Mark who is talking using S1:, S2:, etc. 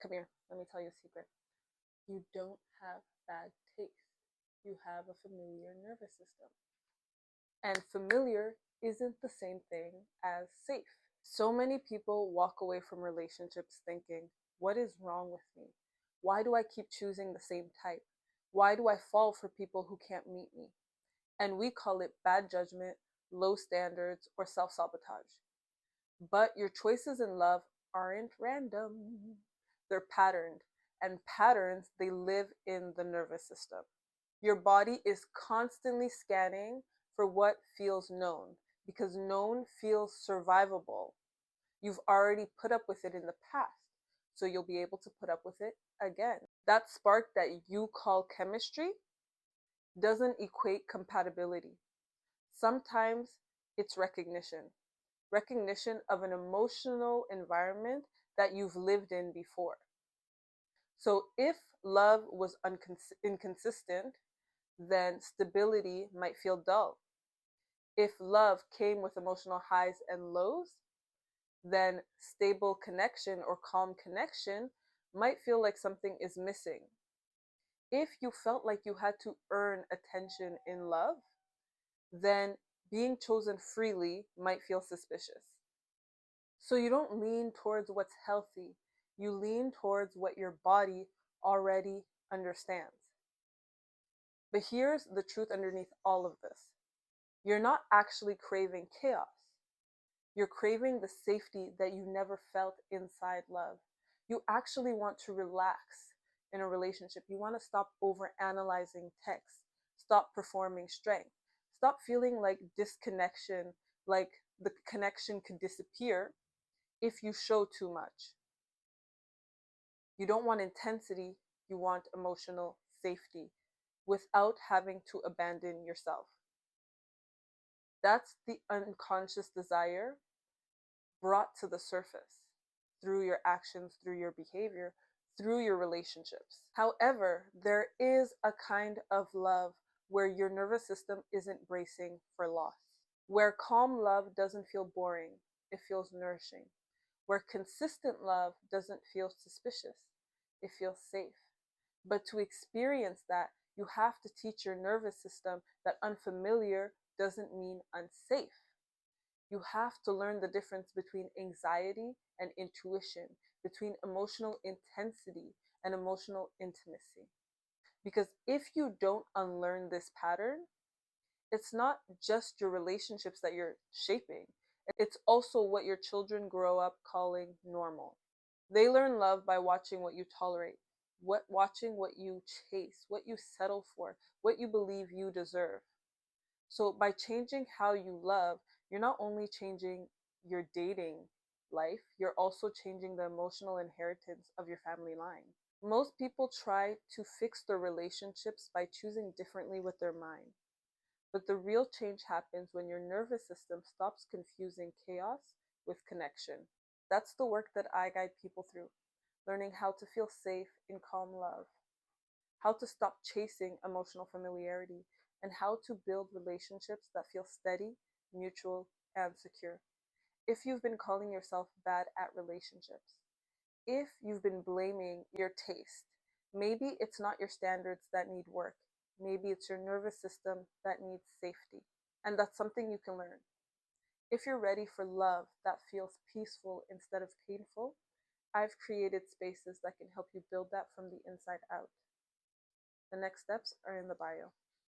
S1: Come here, let me tell you a secret. You don't have bad taste. You have a familiar nervous system. And familiar isn't the same thing as safe. So many people walk away from relationships thinking, what is wrong with me? Why do I keep choosing the same type? Why do I fall for people who can't meet me? And we call it bad judgment, low standards, or self sabotage. But your choices in love aren't random, they're patterned. And patterns, they live in the nervous system. Your body is constantly scanning for what feels known because known feels survivable. You've already put up with it in the past, so you'll be able to put up with it again. That spark that you call chemistry doesn't equate compatibility. Sometimes it's recognition of an emotional environment that you've lived in before. So if love was inconsistent, then stability might feel dull. If love came with emotional highs and lows, then stable connection or calm connection might feel like something is missing. If you felt like you had to earn attention in love, then being chosen freely might feel suspicious. So you don't lean towards what's healthy, you lean towards what your body already understands. But here's the truth underneath all of this. You're not actually craving chaos. You're craving the safety that you never felt inside love. You actually want to relax in a relationship. You want to stop over analyzing text, stop performing strength, stop feeling like disconnection, like the connection could disappear if you show too much. You don't want intensity, you want emotional safety without having to abandon yourself. That's the unconscious desire brought to the surface through your actions, through your behavior, through your relationships. However, there is a kind of love where your nervous system isn't bracing for loss, where calm love doesn't feel boring, it feels nourishing, where consistent love doesn't feel suspicious, it feels safe. But to experience that, you have to teach your nervous system that unfamiliar doesn't mean unsafe. You have to learn the difference between anxiety and intuition, between emotional intensity and emotional intimacy. Because if you don't unlearn this pattern, it's not just your relationships that you're shaping, it's also what your children grow up calling normal. They learn love by watching what you tolerate, watching what you chase, what you settle for, what you believe you deserve. So by changing how you love, you're not only changing your dating life, you're also changing the emotional inheritance of your family line. Most people try to fix their relationships by choosing differently with their mind. But the real change happens when your nervous system stops confusing chaos with connection. That's the work that I guide people through, learning how to feel safe in calm love, how to stop chasing emotional familiarity, and how to build relationships that feel steady, mutual, and secure. If you've been calling yourself bad at relationships, if you've been blaming your taste, maybe it's not your standards that need work. Maybe it's your nervous system that needs safety. And that's something you can learn. If you're ready for love that feels peaceful instead of painful, I've created spaces that can help you build that from the inside out. The next steps are in the bio.